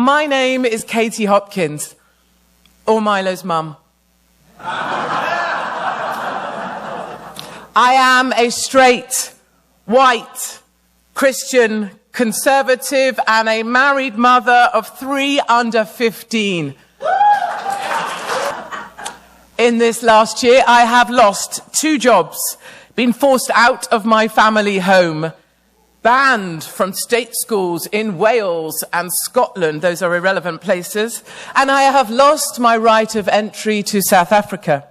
My name is Katie Hopkins, or Milo's mum. I am a straight, white, Christian conservative and a married mother of 3 under 15. In this last year, I have lost 2 jobs, been forced out of my family home, banned from state schools in Wales and Scotland, those are irrelevant places, and I have lost my right of entry to South Africa.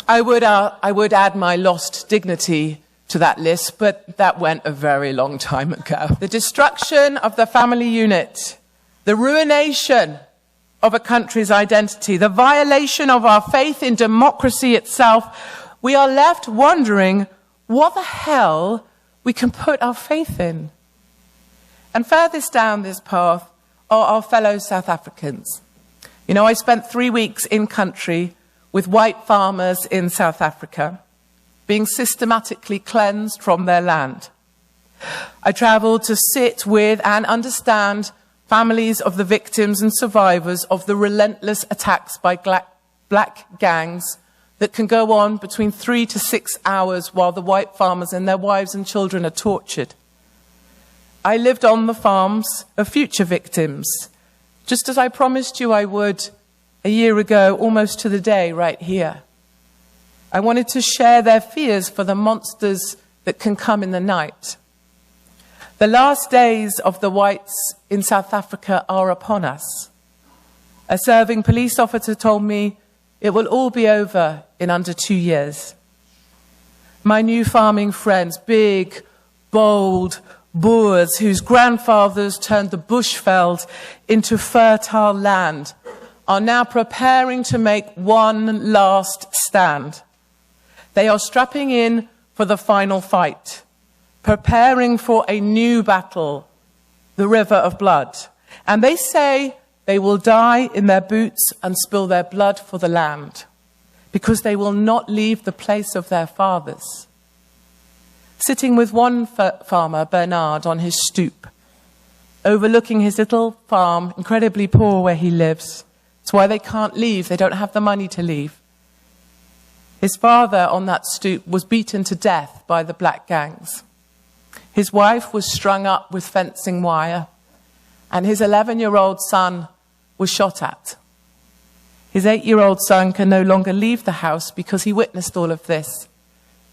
I would add my lost dignity to that list, but that went a very long time ago. The destruction of the family unit, the ruination of a country's identity, the violation of our faith in democracy itself, we are left wondering what the hell we can put our faith in. And furthest down this path are our fellow South Africans. You know, I spent 3 weeks in country with white farmers in South Africa, being systematically cleansed from their land. I travelled to sit with and understand families of the victims and survivors of the relentless attacks by black gangs that can go on between 3 to 6 hours while the white farmers and their wives and children are tortured. I lived on the farms of future victims, just as I promised you I would a year ago, almost to the day, right here. I wanted to share their fears for the monsters that can come in the night. The last days of the whites in South Africa are upon us. A serving police officer told me it will all be over in under 2 years. My new farming friends, big, bold Boers whose grandfathers turned the bushveld into fertile land, are now preparing to make one last stand. They are strapping in for the final fight, preparing for a new battle, the river of blood. And they say they will die in their boots and spill their blood for the land, because they will not leave the place of their fathers. Sitting with one farmer, Bernard, on his stoop, overlooking his little farm, incredibly poor where he lives. It's why they can't leave. They don't have the money to leave. His father on that stoop was beaten to death by the black gangs. His wife was strung up with fencing wire, and his 11-year-old son was shot at. His 8-year-old son can no longer leave the house because he witnessed all of this,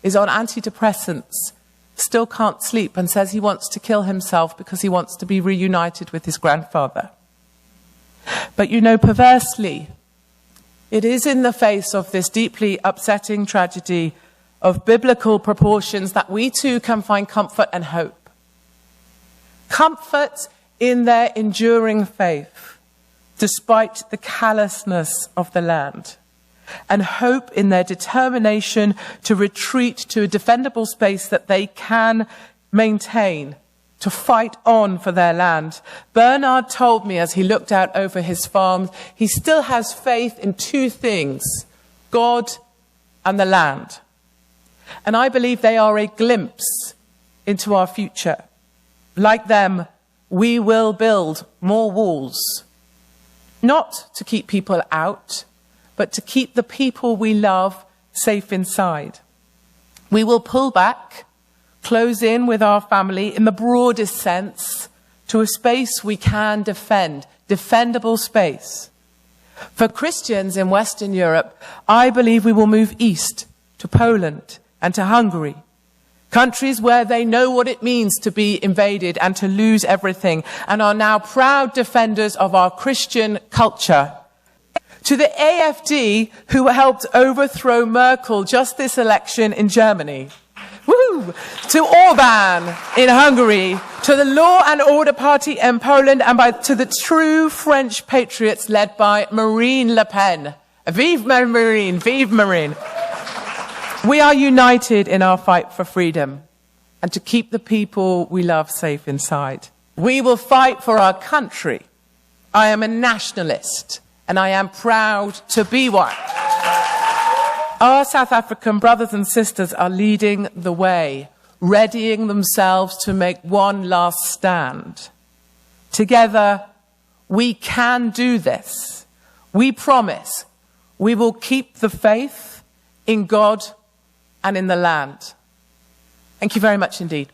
is on antidepressants, still can't sleep, and says he wants to kill himself because he wants to be reunited with his grandfather. But you know, perversely, it is in the face of this deeply upsetting tragedy of biblical proportions that we too can find comfort and hope. Comfort in their enduring faith, despite the callousness of the land, and hope in their determination to retreat to a defendable space that they can maintain, to fight on for their land. Bernard told me as he looked out over his farm, he still has faith in 2 things, God and the land. And I believe they are a glimpse into our future. Like them, we will build more walls, not to keep people out, but to keep the people we love safe inside. We will pull back, close in with our family in the broadest sense to a space we can defend, defendable space. For Christians in Western Europe, I believe we will move east to Poland and to Hungary, countries where they know what it means to be invaded and to lose everything, and are now proud defenders of our Christian culture. To the AfD, who helped overthrow Merkel just this election in Germany. Woo! To Orban in Hungary, to the Law and Order Party in Poland, and to the true French patriots led by Marine Le Pen. Vive Marine! Vive Marine! We are united in our fight for freedom and to keep the people we love safe inside. We will fight for our country. I am a nationalist, and I am proud to be one. Our South African brothers and sisters are leading the way, readying themselves to make one last stand, Together, we can do this. We promise we will keep the faith in God and in the land. Thank you very much indeed.